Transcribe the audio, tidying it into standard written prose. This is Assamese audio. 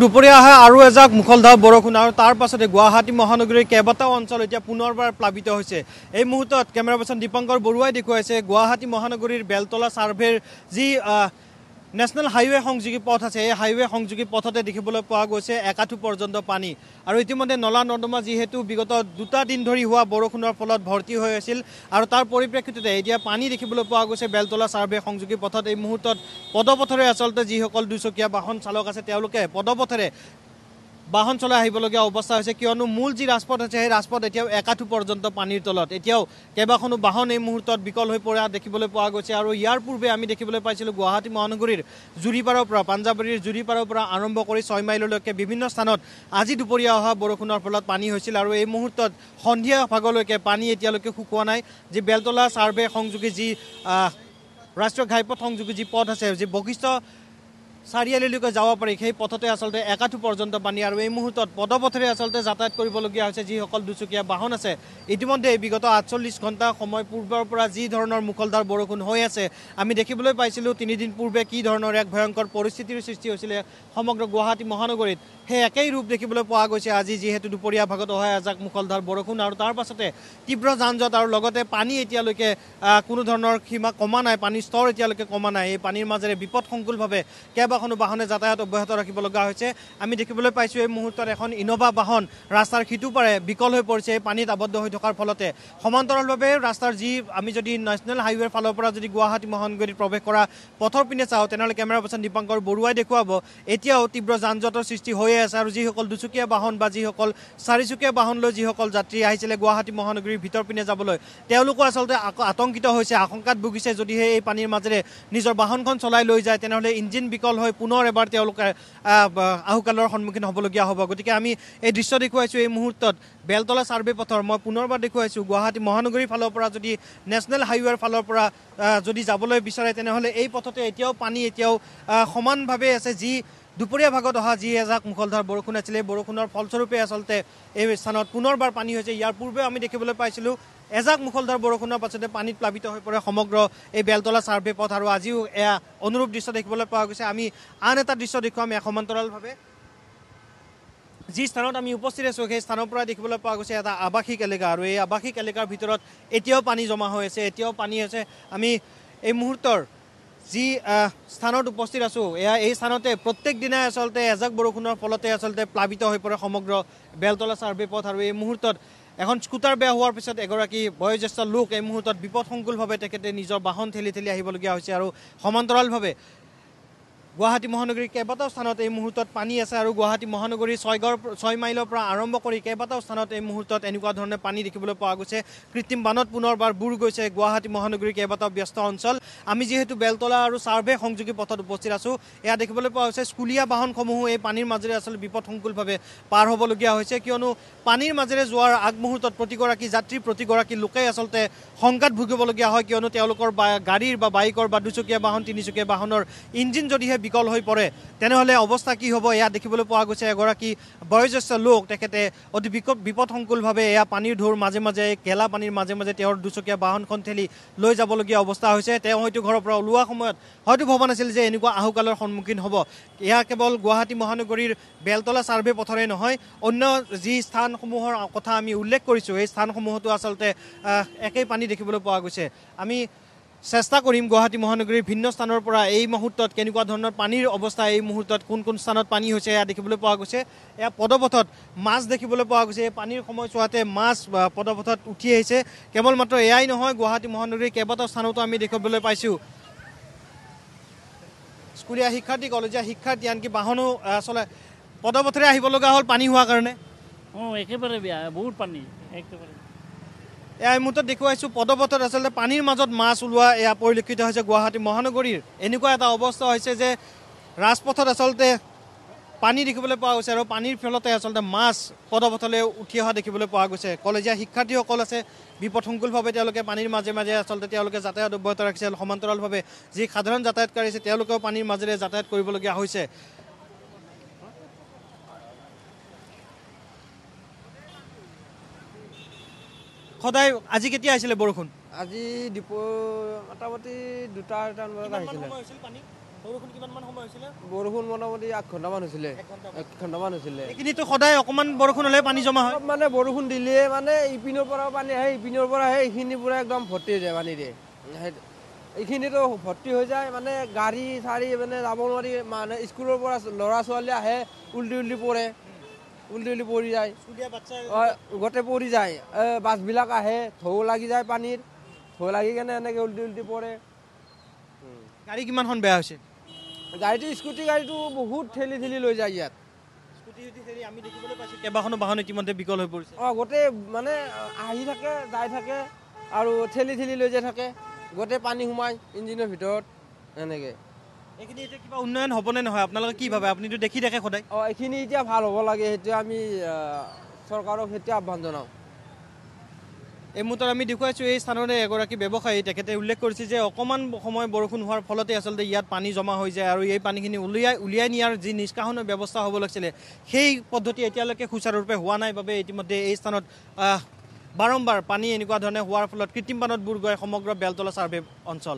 দুপৰীয়া আহে আৰু এজাক মুখলধাৰ বৰষুণ আৰু তাৰ পাছতে গুৱাহাটী মহানগৰীৰ কেইবাটাও অঞ্চল এতিয়া পুনৰবাৰ প্লাবিত হৈছে। এই মুহূৰ্তত কেমেৰা পাৰ্চন দীপংকৰ বৰুৱাই দেখুৱাইছে গুৱাহাটী মহানগৰীৰ বেলতলা ছাৰ্ভেৰ যি নেশ্যনেল হাইৱে সংযোগী পথ আছে, এই হাইৱে সংযোগী পথতে দেখিবলৈ পোৱা গৈছে একাঠু পৰ্যন্ত পানী। আৰু ইতিমধ্যে নলা নৰ্দমা যিহেতু বিগত 2টা দিন ধৰি হোৱা বৰষুণৰ ফলত ভৰ্তি হৈ আছিল আৰু তাৰ পৰিপ্ৰেক্ষিততে এতিয়া পানী দেখিবলৈ পোৱা গৈছে বেলতলা ছাৰ্ভে সংযোগী পথত। এই মুহূৰ্তত পদপথৰে আচলতে যিসকল দুচকীয়া বাহন চালক আছে তেওঁলোকে পদপথেৰে বাহন চলাই আহিবলগীয়া অৱস্থা হৈছে, কিয়নো মূল যি ৰাজপথ আছে সেই ৰাজপথ এতিয়াও একাঠু পৰ্যন্ত পানীৰ তলত। এতিয়াও কেইবাখনো বাহন এই মুহূৰ্তত বিকল হৈ পৰা দেখিবলৈ পোৱা গৈছে। আৰু ইয়াৰ পূৰ্বে আমি দেখিবলৈ পাইছিলোঁ গুৱাহাটী মহানগৰীৰ জুৰিপাৰৰ পৰা পাঞ্জাবাৰীৰ জুৰিপাৰৰ পৰা আৰম্ভ কৰি 6 মাইললৈকে বিভিন্ন স্থানত আজি দুপৰীয়া অহা বৰষুণৰ ফলত পানী হৈছিল। আৰু এই মুহূৰ্তত সন্ধিয়া ভাগলৈকে পানী এতিয়ালৈকে শুকোৱা নাই। যি বেলতলা ছাৰ্ভে সংযোগী যি ৰাষ্ট্ৰীয় ঘাইপথ সংযোগী যি পথ আছে, যি বশিষ্ঠ চাৰিআলিলৈকে যাব পাৰি, সেই পথতে আচলতে একাঠু পৰ্যন্ত পানী। আৰু এই মুহূৰ্তত পদপথেৰে আচলতে যাতায়াত কৰিবলগীয়া হৈছে যিসকল দুচকীয়া বাহন আছে। ইতিমধ্যে বিগত 48 ঘণ্টা সময় পূৰ্বৰ পৰা যি ধৰণৰ মুখলধাৰ বৰষুণ হৈ আছে, আমি দেখিবলৈ পাইছিলোঁ 3 দিন পূৰ্বে কি ধৰণৰ এক ভয়ংকৰ পৰিস্থিতিৰ সৃষ্টি হৈছিলে সমগ্ৰ গুৱাহাটী মহানগৰীত, সেই একেই ৰূপ দেখিবলৈ পোৱা গৈছে আজি যিহেতু দুপৰীয়া ভাগত অহা এজাক মুখলধাৰ বৰষুণ আৰু তাৰ পাছতে তীব্ৰ যান-জঁট আৰু লগতে পানী এতিয়ালৈকে কোনো ধৰণৰ সীমা কমা নাই, পানীৰ স্তৰ এতিয়ালৈকে কমা নাই। এই পানীৰ মাজেৰে বিপদসংকুলভাৱে কেইবাখনো বাহনে যাতায়াত অব্যাহত ৰাখিব লগা হৈছে। আমি দেখিবলৈ পাইছোঁ এই মুহূৰ্তত এখন ইন'ভা বাহন ৰাস্তাৰ সিটো পাৰে বিকল হৈ পৰিছে এই পানীত আবদ্ধ হৈ থকাৰ ফলতে। সমান্তৰালভাৱে ৰাস্তাৰ যি আমি যদি নেশ্যনেল হাইৱেৰ ফালৰ পৰা যদি গুৱাহাটী মহানগৰীত প্ৰৱেশ কৰা পথৰ পিনে চাওঁ, তেনেহ'লে কেমেৰা পাৰ্চন দীপংকৰ বৰুৱাই দেখুৱাব এতিয়াও তীব্ৰ যান-জঁটৰ সৃষ্টি হৈয়ে আছে। আৰু যিসকল দুচকীয়া বাহন বা যিসকল চাৰিচকীয়া বাহন লৈ যিসকল যাত্ৰী আহিছিলে গুৱাহাটী মহানগৰীৰ ভিতৰ পিনে যাবলৈ, তেওঁলোকো আচলতে আতংকিত হৈছে, আশংকাত ভুগিছে। যদিহে এই পানীৰ মাজেৰে নিজৰ বাহনখন চলাই লৈ যায় তেনেহ'লে ইঞ্জিন বিকল হৈ পুনৰ এবাৰ তেওঁলোকে আহুকালৰ সন্মুখীন হ'বলগীয়া হ'ব। গতিকে আমি এই দৃশ্য দেখুৱাইছোঁ এই মুহূৰ্তত বেলতলা ছাৰ্ভে পথৰ। মই পুনৰবাৰ দেখুৱাইছোঁ গুৱাহাটী মহানগৰীৰ ফালৰ পৰা যদি নেশ্যনেল হাইৱেৰ ফালৰ পৰা যদি যাবলৈ বিচাৰে তেনেহ'লে এই পথতে এতিয়াও পানী এতিয়াও সমানভাৱে আছে। যি দুপৰীয়া ভাগত অহা যি এজাক মুখলধাৰ বৰষুণ আছিলে, বৰষুণৰ ফলস্বৰূপে আচলতে এই স্থানত পুনৰবাৰ পানী হৈছে। ইয়াৰ পূৰ্বে আমি দেখিবলৈ পাইছিলোঁ এজাক মুখলধাৰ বৰষুণৰ পাছতে পানীত প্লাবিত হৈ পৰে সমগ্ৰ এই বেলতলা ছাৰ্ভে পথ। আৰু আজিও এয়া অনুৰূপ দৃশ্য দেখিবলৈ পোৱা গৈছে। আমি আন এটা দৃশ্য দেখুৱাম সমান্তৰালভাৱে। যি স্থানত আমি উপস্থিত আছোঁ সেই স্থানৰ পৰা দেখিবলৈ পোৱা গৈছে এটা আৱাসিক এলেকা, আৰু এই আৱাসিক এলেকাৰ ভিতৰত এতিয়াও পানী জমা হৈ আছে, এতিয়াও পানী আছে। আমি এই মুহূৰ্তৰ যি স্থানত উপস্থিত আছোঁ, এই স্থানতে প্ৰত্যেক দিনাই আচলতে এজাক বৰষুণৰ ফলতে আচলতে প্লাবিত হৈ পৰে সমগ্ৰ বেলতলা ছাৰ্ভে পথ। আৰু এই মুহূৰ্তত এখন স্কুটাৰ বেয়া হোৱাৰ পিছত এগৰাকী বয়োজ্যেষ্ঠ লোক এই মুহূৰ্তত বিপদসংকুলভাৱে তেখেতে নিজৰ বাহন ঠেলি ঠেলি আহিবলগীয়া হৈছে। আৰু সমান্তৰালভাৱে গুৱাহাটী মহানগৰীৰ কেইবাটাও স্থানত এই মুহূৰ্তত পানী আছে। আৰু গুৱাহাটী মহানগৰীৰ 6 মাইলৰ পৰা আৰম্ভ কৰি কেইবাটাও স্থানত এই মুহূৰ্তত এনেকুৱা ধৰণে পানী দেখিবলৈ পোৱা গৈছে। কৃত্ৰিম বানত পুনৰবাৰ বুৰ গৈছে গুৱাহাটী মহানগৰীৰ কেইবাটাও ব্যস্ত অঞ্চল। আমি যিহেতু বেলতলা আৰু ছাৰ্ভে সংযোগী পথত উপস্থিত আছোঁ, এয়া দেখিবলৈ পোৱা হৈছে স্কুলীয়া বাহনসমূহো এই পানীৰ মাজেৰে আচলতে বিপদসংকুলভাৱে পাৰ হ'বলগীয়া হৈছে, কিয়নো পানীৰ মাজেৰে যোৱাৰ আগমুহূৰ্তত প্ৰতিগৰাকী লোকেই আচলতে শংকাত ভুগিবলগীয়া হয়, কিয়নো তেওঁলোকৰ গাড়ীৰ বা বাইকৰ বা দুচকীয়া বাহন তিনিচকীয়া বাহনৰ ইঞ্জিন যদিহে বিকল হৈ পৰে তেনেহ'লে অৱস্থা কি হ'ব এয়া দেখিবলৈ পোৱা গৈছে। এগৰাকী বয়োজ্যেষ্ঠ লোক তেখেতে অতি বিপদসংকুলভাৱে এয়া পানীৰ ঢৌৰ মাজে মাজে গেলা পানীৰ মাজে মাজে তেওঁৰ দুচকীয়া বাহনখন ঠেলি লৈ যাবলগীয়া অৱস্থা হৈছে। তেওঁ হয়তো ঘৰৰ পৰা ওলোৱা সময়ত হয়তো ভবা নাছিল যে এনেকুৱা আহুকালৰ সন্মুখীন হ'ব। এয়া কেৱল গুৱাহাটী মহানগৰীৰ বেলতলা ছাৰ্ভে পথৰে নহয়, অন্য যি স্থানসমূহৰ কথা আমি উল্লেখ কৰিছোঁ এই স্থানসমূহতো আচলতে একেই পানী দেখিবলৈ পোৱা গৈছে। আমি চেষ্টা কৰিম গুৱাহাটী মহানগৰীৰ ভিন্ন স্থানৰ পৰা এই মুহূৰ্তত কেনেকুৱা ধৰণৰ পানীৰ অৱস্থা, এই মুহূৰ্তত কোন কোন স্থানত পানী হৈছে এয়া দেখিবলৈ পোৱা গৈছে। এয়া পদপথত মাছ দেখিবলৈ পোৱা গৈছে। এই পানীৰ সময়ছোৱাতে মাছ পদপথত উঠি আহিছে। কেৱল মাত্ৰ এয়াই নহয়, গুৱাহাটী মহানগৰীৰ কেইবাটাও স্থানতো আমি দেখিবলৈ পাইছোঁ স্কুলীয়া শিক্ষাৰ্থী, কলেজীয়া শিক্ষাৰ্থী, আনকি বাহনো আচলতে পদপথেৰে আহিব লগা হ'ল পানী হোৱাৰ কাৰণে। একেবাৰে বেয়া, বহুত পানী একেবাৰে। এয়া এই মুহূৰ্তত দেখুৱাইছোঁ পদপথত আচলতে পানীৰ মাজত মাছ ওলোৱা এয়া পৰিলক্ষিত হৈছে গুৱাহাটী মহানগৰীৰ। এনেকুৱা এটা অৱস্থা হৈছে যে ৰাজপথত আচলতে পানী দেখিবলৈ পোৱা গৈছে আৰু পানীৰ ফলতে আচলতে মাছ পদপথলৈ উঠি অহা দেখিবলৈ পোৱা গৈছে। কলেজীয়া শিক্ষাৰ্থীসকল আছে, বিপদসংকুলভাৱে তেওঁলোকে পানীৰ মাজে মাজে আচলতে তেওঁলোকে যাতায়াত অব্যাহত ৰাখিছে। সমান্তৰালভাৱে যি সাধাৰণ যাতায়াতকাৰী আছে তেওঁলোকেও পানীৰ মাজেৰে যাতায়াত কৰিবলগীয়া হৈছে। সদায় আজি কেতিয়া আহিছিলে বৰষুণ? আজি মোটামুটি 2টা বজাত আহিছিলে। বৰষুণ কিমানমান সময় হৈছিলে বৰষুণ মোটামুটি 1 ঘণ্টামান হৈছিলে 1 ঘণ্টামান হৈছিলে এইখিনিতো সদায় অকণমান বৰষুণ হ'লে পানী জমা হয় মানে বৰষুণ দিলে মানে ইপিনৰ পৰা পানী আহে ইপিনৰ পৰা আহে এইখিনি পুৰা একদম ভৰ্তি হৈ যায় পানীৰে এইখিনিতো ভৰ্তি হৈ যায় মানে গাড়ী চাৰি মানে যাব নোৱাৰি মানে স্কুলৰ পৰা ল'ৰা ছোৱালী আহে উল্টি পৰে উল্টি পৰি যায় গোটেই পৰি যায় বাছবিলাক আহে ঢৌ লাগি যায় পানীৰ ঢৌ লাগি কেনে এনেকৈ উল্টি পৰে গাড়ী কিমানখন বেয়া হৈছে গাড়ীটো স্কুটি গাড়ীটো বহুত ঠেলি লৈ যায় ইয়াত আমি দেখিবলৈ পাইছোঁ কেইবাখনো বাহন ইতিমধ্যে বিকল হৈ পৰিছে গোটেই মানে আহি থাকে যাই থাকে আৰু ঠেলি লৈ যাই থাকে গোটেই পানী সোমায় ইঞ্জিনৰ ভিতৰত এনেকৈ এইখিনি এতিয়া কিবা উন্নয়ন হ'বনে নহয় আপোনালোকে কি ভাবে আপুনিতো দেখি থাকে সদায় এইখিনি এতিয়া ভাল হ'ব লাগে সেইটো আমি চৰকাৰক সেইটো আহ্বান জনাওঁ এই মুহূৰ্তত আমি দেখুৱাইছোঁ এই স্থানতে এগৰাকী ব্যৱসায়ী তেখেতে উল্লেখ কৰিছে যে অকণমান সময় বৰষুণ হোৱাৰ ফলতে আচলতে ইয়াত পানী জমা হৈ যায় আৰু এই পানীখিনি উলিয়াই নিয়াৰ যি নিষ্কাশনৰ ব্যৱস্থা হ'ব লাগিছিলে সেই পদ্ধতি এতিয়ালৈকে সুচাৰুৰূপে হোৱা নাই বাবে ইতিমধ্যে এই স্থানত বাৰম্বাৰ পানী এনেকুৱা ধৰণে হোৱাৰ ফলত কৃত্ৰিম বানত বুৰ গৈ সমগ্ৰ বেলতলা চাৰ্ভে অঞ্চল